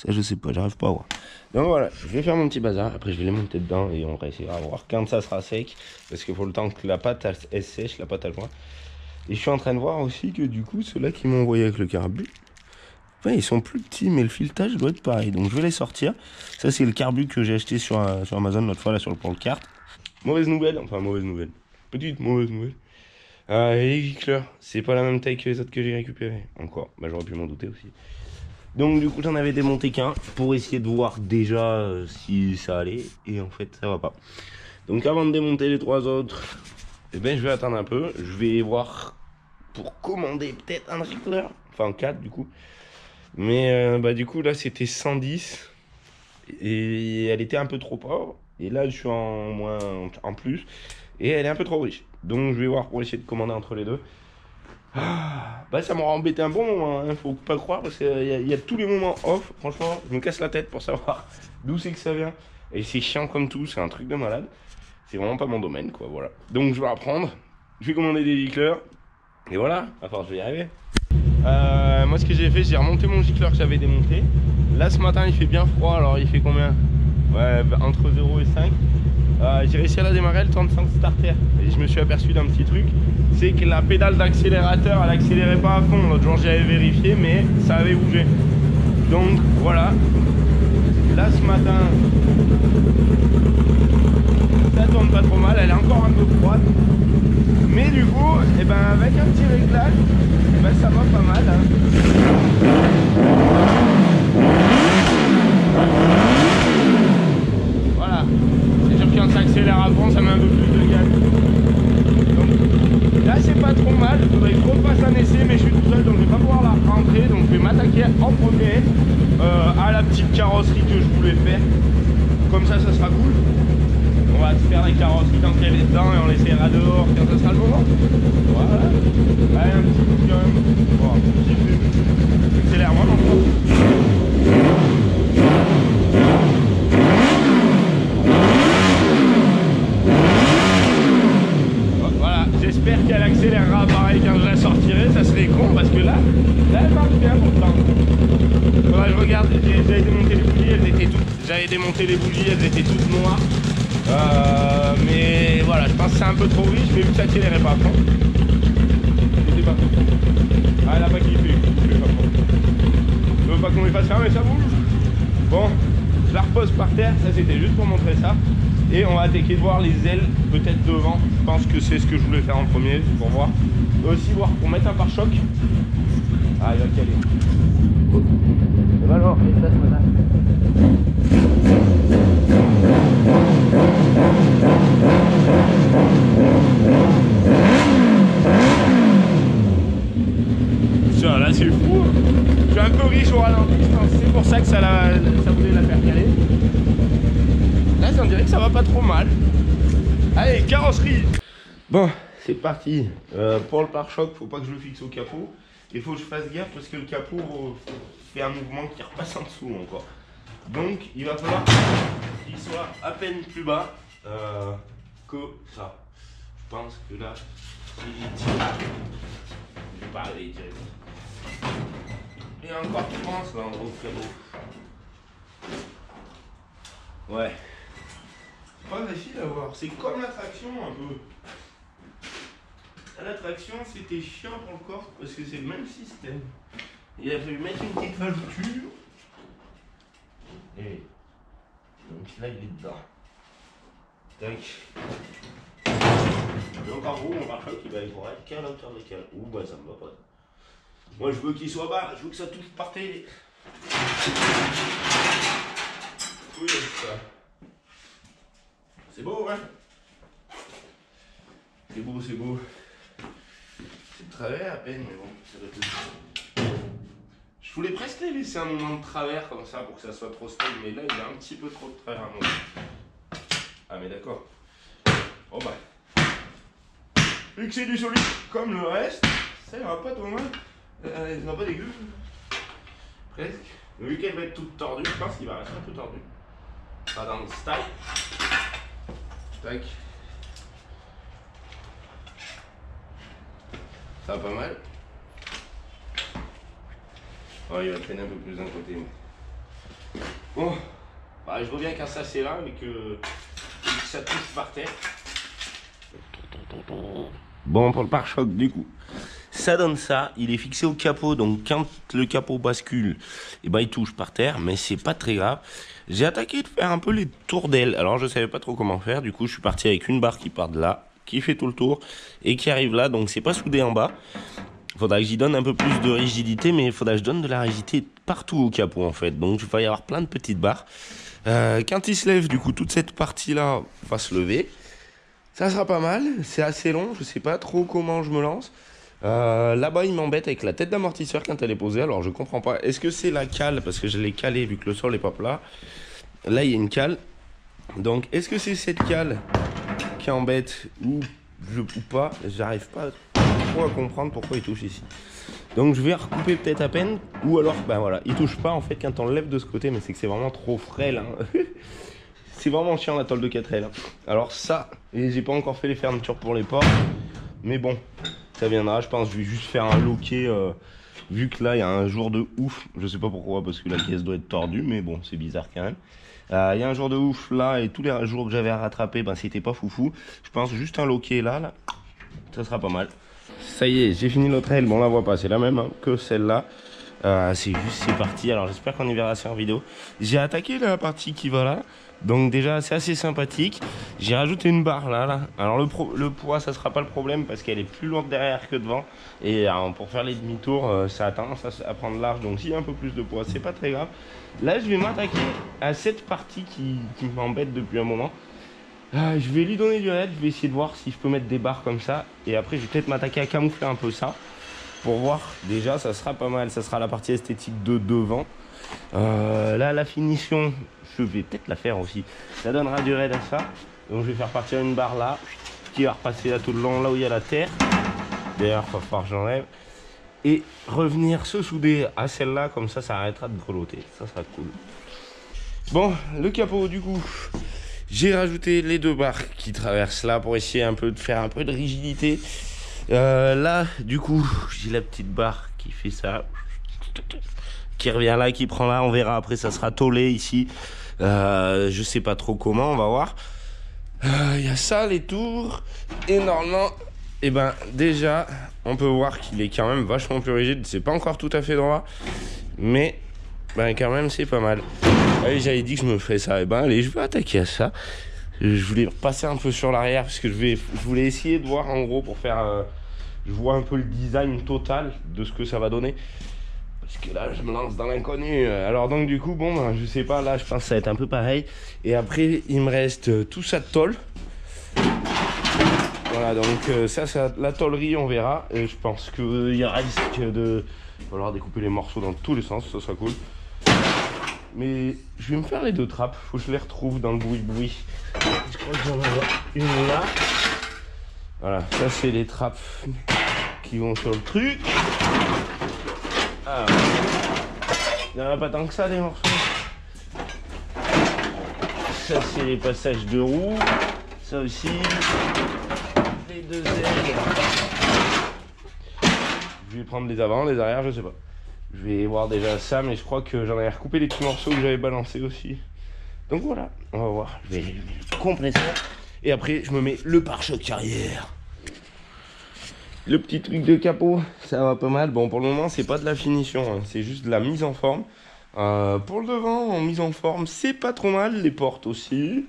je sais pas, j'arrive pas à voir. Donc voilà, je vais faire mon petit bazar. Après je vais les monter dedans et on va essayer à voir quand ça sera sec. Parce qu'il faut le temps que la pâte elle sèche, la pâte à joint. Et je suis en train de voir aussi que du coup, ceux-là qui m'ont envoyé avec le carbu, ouais, ils sont plus petits, mais le filetage doit être pareil. Donc je vais les sortir. Ça, c'est le carbu que j'ai acheté sur Amazon l'autre fois, là, sur le plan de carte. Mauvaise nouvelle, enfin mauvaise nouvelle. Petite mauvaise nouvelle. Les gicleurs, c'est pas la même taille que les autres que j'ai récupérés. Encore, bah j'aurais pu m'en douter aussi. Donc du coup, j'en avais démonté qu'un pour essayer de voir déjà si ça allait. Et en fait, ça va pas. Donc avant de démonter les 3 autres, eh ben, je vais attendre un peu. Je vais voir pour commander peut-être un gicleur. Enfin 4 du coup. Mais bah du coup là c'était 110. Et elle était un peu trop pauvre. Et là je suis en moins en plus. Et elle est un peu trop riche. Donc je vais voir pour essayer de commander entre les deux. Bah ça m'aura embêté un bon moment, hein. Faut pas croire parce qu'il y a tous les moments off. Franchement, je me casse la tête pour savoir d'où c'est que ça vient. Et c'est chiant comme tout, c'est un truc de malade. C'est vraiment pas mon domaine, quoi, voilà. Donc je vais apprendre, je vais commander des gicleurs. Et voilà, à force je vais y arriver. Moi ce que j'ai fait, j'ai remonté mon gicleur que j'avais démonté. Là ce matin il fait bien froid, alors il fait combien? Ouais, entre 0 et 5. J'ai réussi à la démarrer, elle tourne sans starter. Et je me suis aperçu d'un petit truc, c'est que la pédale d'accélérateur, elle accélérait pas à fond. L'autre jour j'avais vérifié, mais ça avait bougé. Donc voilà. Là ce matin, ça tourne pas trop mal, elle est encore un peu froide. Mais du coup, et ben avec un petit réglage, ben ça va pas mal. Hein. Voilà. C'est sûr que quand ça accélère à fond, ça met un peu plus de gaz. Donc là c'est pas trop mal, il faudrait que je refasse un essai, mais je suis tout seul donc je vais pas pouvoir la rentrer. Donc je vais m'attaquer en premier à la petite carrosserie que je voulais faire. Comme ça sera cool. On va se faire la carrosserie tant qu'elle est dedans et on l'essayera dehors quand ça sera le moment. Voilà. Allez, un petit coup quand même. Bon, un petit peu. Accélère moi maintenant. Voilà, j'espère qu'elle accélérera pareil quand je la sortirai. Ça serait con parce que là elle marche bien pourtant. Voilà, je regarde, j'avais démonté les bougies, elles étaient toutes noires. Mais voilà, je pense que c'est un peu trop riche, mais vu que ça accélérait pas à fond. C'était pas fond. Ah, elle a pas kiffé, je veux pas qu'on les fasse faire, mais ça bouge. Bon, je la repose par terre, ça c'était juste pour montrer ça. Et on va attaquer de voir les ailes, peut-être devant. Je pense que c'est ce que je voulais faire en premier, pour voir. Aussi voir pour mettre un pare-choc. Ah, il va caler. Et bah alors, et ça ce matin. Ça, là c'est fou. Je suis un peu riche au ralenti, c'est pour ça que ça voulait la faire caler. Là on dirait que ça va pas trop mal. Allez, carrosserie. Bon, c'est parti. Pour le pare-choc, faut pas que je le fixe au capot. Il faut que je fasse gaffe parce que le capot fait un mouvement qui repasse en dessous encore. Donc il va falloir qu'il soit à peine plus bas que ça. Je pense que là, si je vais pas aller tirer. Et encore qui pense là en gros très beau. Ouais. C'est pas facile à voir. C'est comme la traction un peu. La traction c'était chiant pour le corps parce que c'est le même système. Il a fallu mettre une petite valouture. Et donc là il est dedans. Tac. Donc en gros mon pare-choc il va être qu'à la hauteur de cale. Ouh bah ça me va pas. Moi je veux qu'il soit bas, je veux que ça touche par terre. Oui ça. C'est beau hein. C'est beau, c'est beau. C'est de travers à peine mais bon, ça doit être. Je voulais presque les laisser un moment de travers comme ça pour que ça soit trop stable, mais là il y a un petit peu trop de travers à mon avis. Ah mais d'accord. Bon bah. Vu que c'est du solide comme le reste, ça ira pas trop mal. Ça va pas dégueu. Presque. Mais vu qu'elle va être toute tordue, je pense qu'il va rester un peu tordu. Pas dans le style. Tac. Ça va pas mal. Oh, il va traîner un peu plus d'un côté. Mais... Bon, bah, je reviens quand ça c'est là, mais que ça touche par terre. Bon, pour le pare-choc du coup. Ça donne ça, il est fixé au capot, donc quand le capot bascule, et ben il touche par terre, mais c'est pas très grave. J'ai attaqué de faire un peu les tours d'aile, alors je savais pas trop comment faire, du coup je suis parti avec une barre qui part de là, qui fait tout le tour, et qui arrive là, donc c'est pas soudé en bas. Faudra que j'y donne un peu plus de rigidité, mais il faudra que je donne de la rigidité partout au capot en fait, donc il va y avoir plein de petites barres. Quand il se lève, du coup toute cette partie là va se lever. Ça sera pas mal, c'est assez long, je sais pas trop comment je me lance. Là-bas il m'embête avec la tête d'amortisseur quand elle est posée, alors je comprends pas. Est-ce que c'est la cale, parce que je l'ai calée vu que le sol est pas plat. Là il y a une cale, donc est-ce que c'est cette cale qui embête ou pas? J'arrive pas trop à comprendre pourquoi il touche ici. Donc je vais recouper peut-être à peine, ou alors ben voilà, il touche pas en fait quand on le lève de ce côté, mais c'est que c'est vraiment trop frêle hein. C'est vraiment chiant la tôle de 4L hein. Alors ça, et j'ai pas encore fait les fermetures pour les portes, mais bon, ça viendra, je pense. Je vais juste faire un loquet, vu que là il y a un jour de ouf, je sais pas pourquoi, parce que la caisse doit être tordue, mais bon, c'est bizarre quand même. Il y a un jour de ouf là, et tous les jours que j'avais à rattraper, ben c'était pas foufou. Je pense juste un loquet là, ça sera pas mal. Ça y est, j'ai fini l'autre aile, bon on la voit pas, c'est la même hein, que celle-là. C'est juste, c'est parti, alors j'espère qu'on y verra ça en vidéo. J'ai attaqué la partie qui va là, donc déjà c'est assez sympathique. J'ai rajouté une barre là. Alors le poids ça sera pas le problème parce qu'elle est plus lourde derrière que devant. Et pour faire les demi-tours ça a tendance à prendre large, donc s'il y a un peu plus de poids c'est pas très grave. Là je vais m'attaquer à cette partie qui m'embête depuis un moment. Je vais lui donner du raid, je vais essayer de voir si je peux mettre des barres comme ça. Et après je vais peut-être m'attaquer à camoufler un peu ça. Pour voir, déjà ça sera pas mal, ça sera la partie esthétique de devant. Là la finition, je vais peut-être la faire aussi. Ça donnera du raid à ça. Donc je vais faire partir une barre là, qui va repasser là tout le long, là où il y a la terre. D'ailleurs il va falloir que j'enlève. Et revenir se souder à celle-là, comme ça arrêtera de grelotter. Ça sera cool. Bon, le capot du coup. J'ai rajouté les deux barres qui traversent là pour essayer un peu de faire un peu de rigidité. Là, du coup, j'ai la petite barre qui fait ça, qui revient là, qui prend là. On verra après, ça sera tôlé ici. Je sais pas trop comment, on va voir. Il y a ça, les tours. Et normalement, et ben déjà, on peut voir qu'il est quand même vachement plus rigide. C'est pas encore tout à fait droit, mais ben quand même c'est pas mal. Allez, j'avais dit que je me ferais ça. Et ben allez, je vais attaquer à ça. Je voulais repasser un peu sur l'arrière parce que je voulais essayer de voir en gros pour faire. Je vois un peu le design total de ce que ça va donner. Parce que là, je me lance dans l'inconnu. Alors donc du coup, bon, ben, je sais pas. Là, je pense que ça va être un peu pareil. Et après, il me reste tout ça de tôle. Voilà, donc ça, la tôlerie, on verra. Et je pense qu'il y a risque de falloir découper les morceaux dans tous les sens. Ça sera cool. Mais je vais me faire les deux trappes. Faut que je les retrouve dans le bruit-bruit. Je crois que j'en ai une là. Voilà, ça c'est les trappes qui vont sur le truc. Ah, il n'y en a pas tant que ça des morceaux. Ça c'est les passages de roues. Ça aussi. Les deux ailes. Je vais prendre les avant, les arrières, je sais pas. Je vais voir déjà ça, mais je crois que j'en ai recoupé les petits morceaux que j'avais balancés aussi. Donc voilà, on va voir. Je vais compresser. Et après, je me mets le pare-choc arrière. Le petit truc de capot, ça va pas mal. Bon, pour le moment, c'est pas de la finition, hein. C'est juste de la mise en forme. Pour le devant, en mise en forme, c'est pas trop mal. Les portes aussi.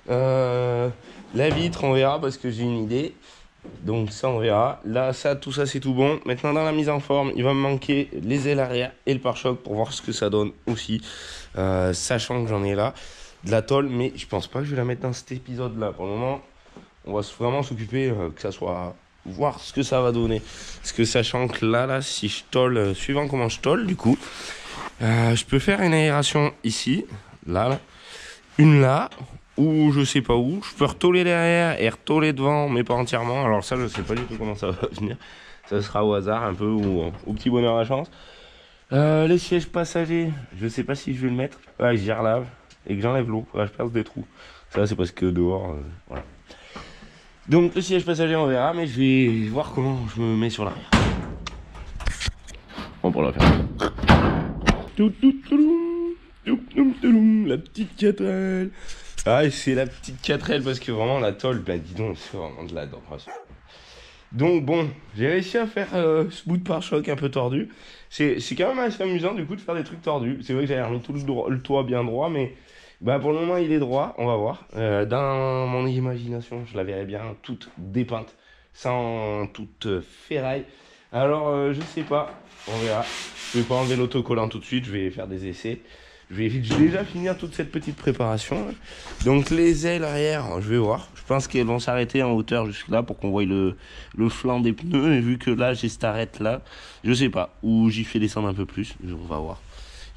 La vitre, on verra parce que j'ai une idée. Donc ça on verra. Là ça, tout ça c'est tout bon. Maintenant dans la mise en forme, il va me manquer les ailes arrière et le pare-choc pour voir ce que ça donne aussi. Sachant que j'en ai là de la tôle, mais je pense pas que je vais la mettre dans cet épisode là. Pour le moment, on va vraiment s'occuper que ça soit, voir ce que ça va donner. Parce que sachant que là si je tôle, suivant comment je tôle du coup, je peux faire une aération ici, là, une là. Ou je sais pas où, je peux retôler derrière et retôler devant, mais pas entièrement. Alors ça, je sais pas du tout comment ça va venir. Ça sera au hasard un peu ou au petit bonheur à chance. Les sièges passagers, je sais pas si je vais le mettre. Ouais, j'y relave et que j'enlève l'eau. Je perce des trous. Ça, c'est parce que dehors, voilà. Donc le siège passager, on verra, mais je vais voir comment je me mets sur l'arrière. On pourra le faire. La petite 4L. Ah, c'est la petite 4L parce que vraiment la tôle, bah dis donc, c'est vraiment de la danse. Donc bon, j'ai réussi à faire ce bout de pare-choc un peu tordu. C'est quand même assez amusant du coup de faire des trucs tordus. C'est vrai que j'avais remis tout le toit bien droit, mais bah, pour le moment il est droit, on va voir. Dans mon imagination, je la verrais bien toute dépeinte, sans toute ferraille. Alors je sais pas, on verra. Je vais pas enlever l'autocollant tout de suite, je vais faire des essais. Je vais déjà finir toute cette petite préparation. Donc les ailes arrière, je vais voir. Je pense qu'elles vont s'arrêter en hauteur jusque là pour qu'on voie le flanc des pneus. Et vu que là j'ai cette arête là, je sais pas. Ou j'y fais descendre un peu plus, on va voir.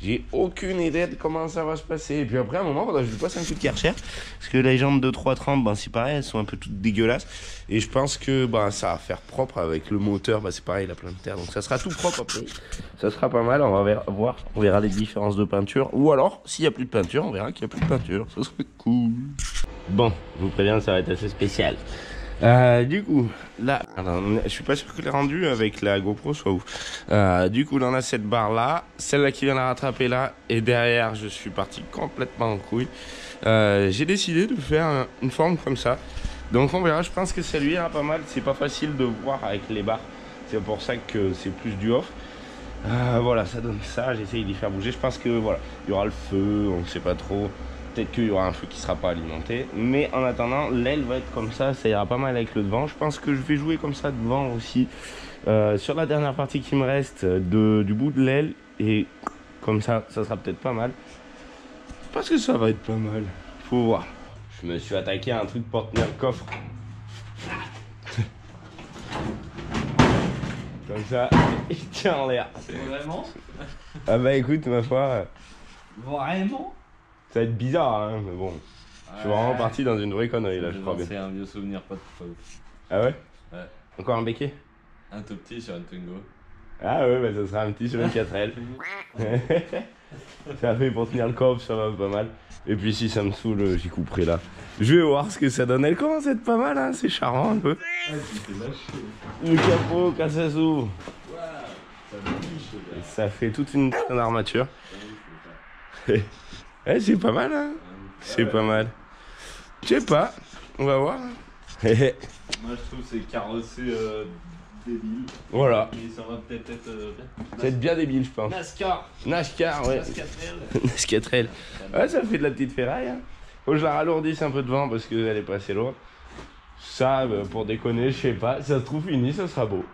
J'ai aucune idée de comment ça va se passer. Et puis après, à un moment, je lui passe un coup de Karcher. Parce que les jantes de 330, ben, c'est pareil, elles sont un peu toutes dégueulasses. Et je pense que ben, ça va faire propre avec le moteur. Ben, c'est pareil, il a plein de terre. Donc ça sera tout propre après. Ça sera pas mal. On va voir. On verra les différences de peinture. Ou alors, s'il n'y a plus de peinture, on verra qu'il n'y a plus de peinture. Ça serait cool. Bon, je vous préviens, ça va être assez spécial. Du coup, là, alors, je suis pas sûr que le rendu avec la GoPro soit ouf. Du coup, là, on a cette barre là, celle-là qui vient la rattraper là, et derrière, je suis parti complètement en couille. J'ai décidé de faire une forme comme ça. Donc, on verra. Je pense que ça lui ira pas mal. C'est pas facile de voir avec les barres. C'est pour ça que c'est plus du off. Voilà, ça donne ça. J'essaye d'y faire bouger. Je pense que voilà, il y aura le feu, on ne sait pas trop. Peut-être qu'il y aura un feu qui ne sera pas alimenté. Mais en attendant, l'aile va être comme ça ira pas mal avec le devant. Je pense que je vais jouer comme ça devant aussi. Sur la dernière partie qui me reste du bout de l'aile. Et comme ça sera peut-être pas mal. Parce que ça va être pas mal. Faut voir. Je me suis attaqué à un truc pour tenir le coffre. Comme ça, il tient en l'air. Vraiment? Ah bah écoute, ma foi. Vraiment? Ça va être bizarre, hein, mais bon. Je suis vraiment parti dans une vraie connerie là, je crois bien. C'est un vieux souvenir pas de faux. Ah ouais? Ouais. Encore un béquet? Un tout petit sur une Twingo. Ah ouais, bah ça sera un petit sur une 4L. Ça fait pour tenir le coffre, ça va pas mal. Et puis si ça me saoule, j'y couperai là. Je vais voir ce que ça donne. Elle commence à être pas mal, hein, c'est charmant un peu. Ah, tu t'es lâché. Le capot, quand ça s'ouvre. Wow, ça biche, là. Ça fait toute une armature. Eh, c'est pas mal, hein. C'est pas mal. Je sais pas, on va voir. Moi je trouve que c'est carrossé débile. Voilà. Mais ça va peut-être être C'est bien débile, je pense. NASCAR. NASCAR, ouais. NASCAR. Ouais, ça fait de la petite ferraille. Hein. Faut que je la ralourdisse un peu devant parce qu'elle est pas assez lourde. Ça, pour déconner, je sais pas. Si ça se trouve fini, ça sera beau.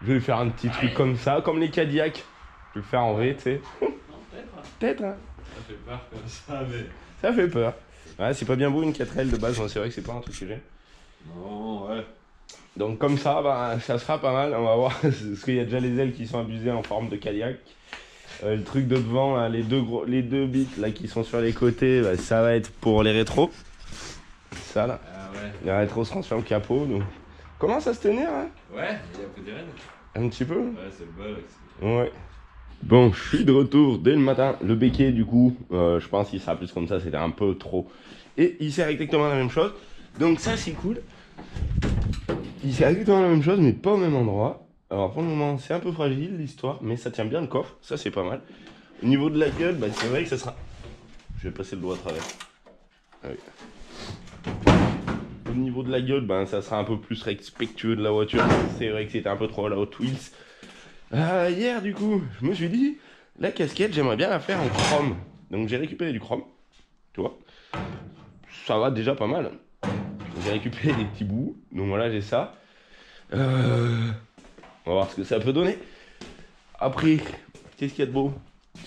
Je vais faire un petit truc comme ça, comme les Cadillacs. Je vais le faire en vrai, tu sais. Peut-être, hein. Ça fait peur comme ça, mais. Ça fait peur. Ouais, c'est pas bien beau une 4L de base, c'est vrai que c'est pas un truc que j'ai. Non, ouais. Donc comme ça, bah, ça sera pas mal, on va voir. Parce qu'il y a déjà les ailes qui sont abusées en forme de Cadillac. Le truc de devant, là, les deux bits là, qui sont sur les côtés, bah, ça va être pour les rétros. Ça là. Ah ouais. Les rétros se transforment en capot. Donc. Commence à se tenir, hein. Ouais, il y a un peu de raide. Un petit peu. Ouais, c'est le bol. Ouais. Bon, je suis de retour dès le matin. Le béquet, du coup, je pense qu'il sera plus comme ça, c'était un peu trop. Et il sert exactement la même chose. Donc ça, c'est cool. Il sert exactement la même chose, mais pas au même endroit. Alors pour le moment, c'est un peu fragile l'histoire, mais ça tient bien le coffre. Ça, c'est pas mal. Au niveau de la gueule, bah, c'est vrai que ça sera... Je vais passer le doigt à travers. Ah oui. Au niveau de la gueule, ben, ça sera un peu plus respectueux de la voiture. C'est vrai que c'était un peu trop la Hot Wheels. Hier, du coup, je me suis dit, la casquette, j'aimerais bien la faire en chrome. Donc j'ai récupéré du chrome, tu vois. Ça va déjà pas mal. J'ai récupéré des petits bouts, donc voilà, j'ai ça. On va voir ce que ça peut donner. Après, qu'est-ce qu'il y a de beau?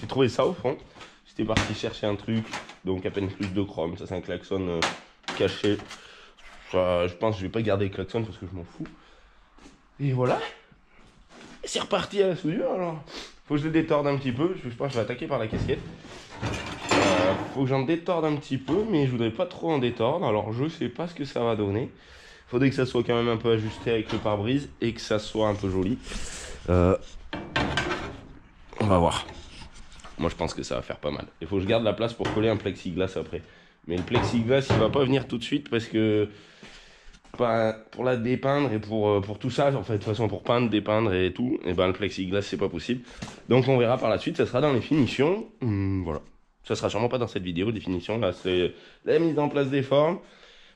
J'ai trouvé ça au fond. J'étais parti chercher un truc, donc à peine plus de chrome. Ça, c'est un klaxon caché. Ça, je pense que je vais pas garder le klaxon parce que je m'en fous. Et voilà. C'est reparti à la soudure alors. Faut que je le détorde un petit peu. Je pense que je vais attaquer par la casquette. Faut que j'en détorde un petit peu, mais je voudrais pas trop en détordre. Alors je sais pas ce que ça va donner. Faudrait que ça soit quand même un peu ajusté avec le pare-brise et que ça soit un peu joli. On va voir. Moi je pense que ça va faire pas mal. Il faut que je garde la place pour coller un plexiglas après. Mais le plexiglas il va pas venir tout de suite parce que pour la dépeindre et pour tout ça, en fait, de toute façon, pour peindre, dépeindre et tout, et ben le plexiglas, c'est pas possible. Donc on verra par la suite, ça sera dans les finitions. Voilà. Ça sera sûrement pas dans cette vidéo, les finitions. Là, c'est la mise en place des formes.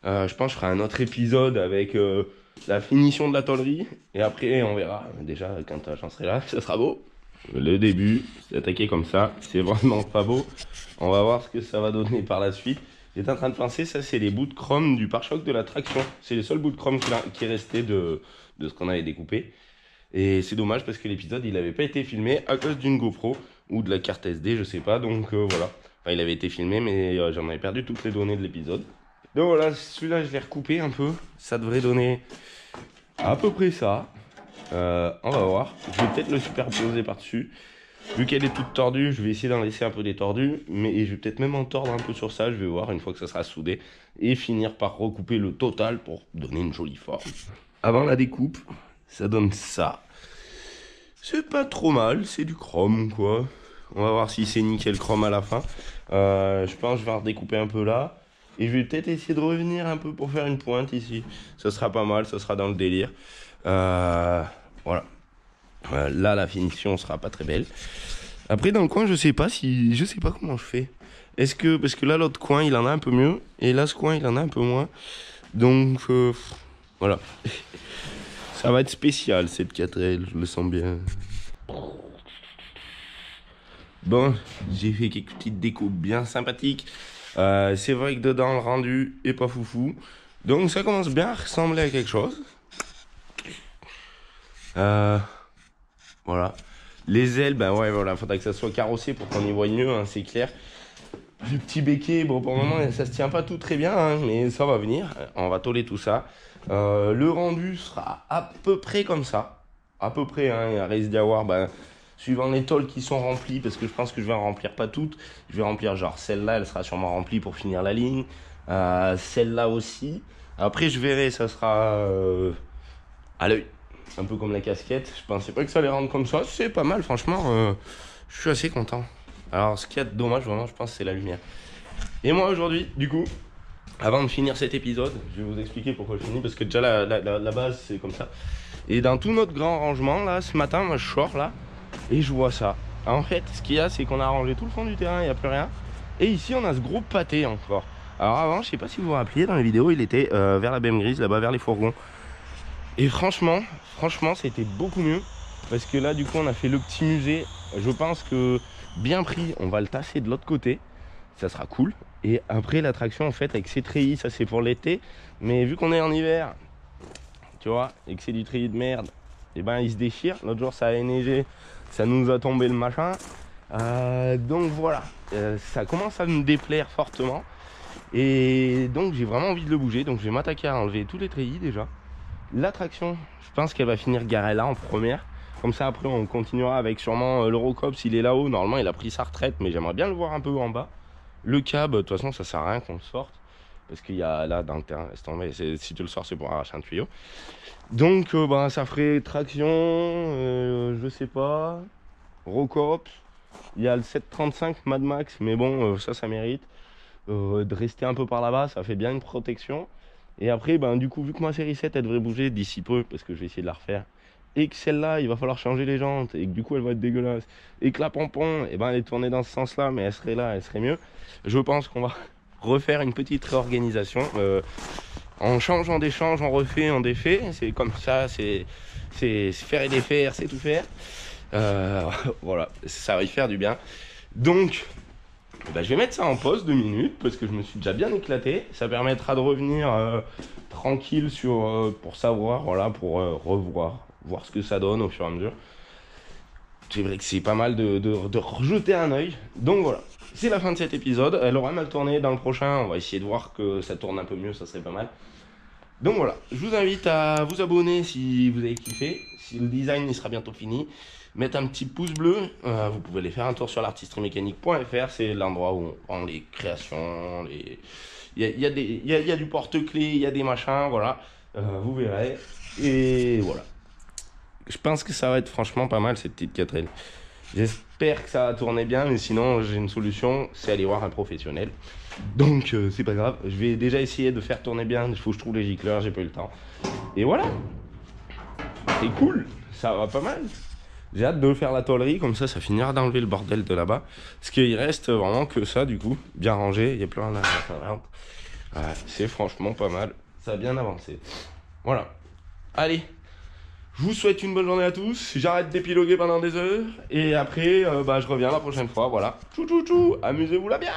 Je pense que je ferai un autre épisode avec la finition de la tôlerie. Et après, on verra. Déjà, quand j'en serai là, ça sera beau. Le début, c'est attaqué comme ça. C'est vraiment pas beau. On va voir ce que ça va donner par la suite. J'étais en train de penser, ça, c'est les bouts de chrome du pare-choc de la traction. C'est les seuls bouts de chrome qui est resté de ce qu'on avait découpé. Et c'est dommage parce que l'épisode, il n'avait pas été filmé à cause d'une GoPro ou de la carte SD, je sais pas. Donc voilà. Enfin, il avait été filmé, mais j'en avais perdu toutes les données de l'épisode. Donc voilà, celui-là, je l'ai recoupé un peu. Ça devrait donner à peu près ça. On va voir. Je vais peut-être le superposer par-dessus. Vu qu'elle est toute tordue, je vais essayer d'en laisser un peu des tordus. Mais je vais peut-être même en tordre un peu sur ça. Je vais voir une fois que ça sera soudé. Et finir par recouper le total pour donner une jolie forme. Avant la découpe, ça donne ça. C'est pas trop mal, c'est du chrome quoi. On va voir si c'est nickel chrome à la fin. Je pense que je vais en redécouper un peu là. Et je vais peut-être essayer de revenir un peu pour faire une pointe ici. Ça sera pas mal, ça sera dans le délire. Voilà. Là, la finition sera pas très belle. Après, dans le coin, je sais pas comment je fais. Est-ce que, parce que là, l'autre coin, il en a un peu mieux. Et là, ce coin, il en a un peu moins. Donc, voilà. Ça va être spécial, cette 4L, je le sens bien. Bon, j'ai fait quelques petites découpes bien sympathiques. C'est vrai que dedans, le rendu est pas foufou. Donc, ça commence bien à ressembler à quelque chose. Voilà. Les ailes, ben ouais, voilà, faudrait que ça soit carrossé pour qu'on y voie mieux, hein, c'est clair. Le petit béquet, bon, pour le moment, ça se tient pas tout très bien, hein, mais ça va venir. On va tôler tout ça. Le rendu sera à peu près comme ça. À peu près, hein, il risque d'y avoir, ben, suivant les tôles qui sont remplies, parce que je pense que je vais en remplir pas toutes. Je vais remplir genre celle-là, elle sera sûrement remplie pour finir la ligne. Celle-là aussi. Après, je verrai, ça sera à l'œil. Un peu comme la casquette. Je pensais pas que ça allait rendre comme ça. C'est pas mal, franchement. Je suis assez content. Alors, ce qu'il y a de dommage, vraiment, je pense, c'est la lumière. Et moi, aujourd'hui, du coup, avant de finir cet épisode, je vais vous expliquer pourquoi je finis. Parce que déjà, la base, c'est comme ça. Et dans tout notre grand rangement, là, ce matin, moi, je sors là. Et je vois ça. En fait, ce qu'il y a, c'est qu'on a rangé tout le fond du terrain. Il n'y a plus rien. Et ici, on a ce gros pâté encore. Alors, avant, je sais pas si vous vous rappeliez, dans les vidéos, il était vers la BM grise, là-bas, vers les fourgons. Et franchement, c'était beaucoup mieux. Parce que là, du coup, on a fait le petit musée. Je pense que, bien pris, on va le tasser de l'autre côté. Ça sera cool. Et après, l'attraction, en fait, avec ces treillis, ça c'est pour l'été. Mais vu qu'on est en hiver, tu vois, et que c'est du treillis de merde, et ben, il se déchire. L'autre jour, ça a neigé. Ça nous a tombé le machin. Donc voilà. Ça commence à me déplaire fortement. Et donc, j'ai vraiment envie de le bouger. Donc, je vais m'attaquer à enlever tous les treillis déjà. L'attraction, je pense qu'elle va finir garée là en première. Comme ça, après, on continuera avec sûrement l'Eurocops. Il est là-haut. Normalement, il a pris sa retraite, mais j'aimerais bien le voir un peu en bas. Le cab, de toute façon, ça sert à rien qu'on le sorte. Parce qu'il y a là dans le terrain, laisse tomber. Si tu le sors, c'est pour arracher un tuyau. Donc, bah, ça ferait traction, je sais pas. Eurocops. Il y a le 735 Mad Max, mais bon, ça mérite. De rester un peu par là-bas, ça fait bien une protection. Et après, ben, du coup, vu que ma série 7, elle devrait bouger d'ici peu, parce que je vais essayer de la refaire, et que celle-là, il va falloir changer les jantes, et que du coup, elle va être dégueulasse, et que la pompon, et ben, elle est tournée dans ce sens-là, mais elle serait là, elle serait mieux. Je pense qu'on va refaire une petite réorganisation. En changeant des changes, on refait, on défait. C'est comme ça, c'est faire et défaire, c'est tout faire. Voilà, ça va y faire du bien. Donc, bah, je vais mettre ça en pause 2 minutes parce que je me suis déjà bien éclaté. Ça permettra de revenir tranquille pour savoir, voilà, pour voir ce que ça donne au fur et à mesure. C'est vrai que c'est pas mal de rejeter un œil. Donc voilà, c'est la fin de cet épisode. Elle aura mal tourné dans le prochain. On va essayer de voir que ça tourne un peu mieux, ça serait pas mal. Donc voilà, je vous invite à vous abonner si vous avez kiffé. Si le design il sera bientôt fini, mettre un petit pouce bleu. Vous pouvez aller faire un tour sur l'artistriemécanique.fr. C'est l'endroit où on prend les créations. Il y a du porte-clés, il y a des machins, voilà. Vous verrez. Et voilà. Je pense que ça va être franchement pas mal cette petite 4L. J'espère que ça va tourner bien, mais sinon j'ai une solution, c'est aller voir un professionnel. Donc c'est pas grave, je vais déjà essayer de faire tourner bien, il faut que je trouve les gicleurs, j'ai pas eu le temps. Et voilà, c'est cool, ça va pas mal. J'ai hâte de faire la tôlerie, comme ça finira d'enlever le bordel de là-bas. Parce qu'il reste vraiment que ça du coup, bien rangé, il y a plus rien à faire. C'est franchement pas mal, ça a bien avancé. Voilà. Allez, je vous souhaite une bonne journée à tous. J'arrête d'épiloguer pendant des heures. Et après, je reviens la prochaine fois. Voilà. Tchou tchou tchou. Amusez-vous là bien.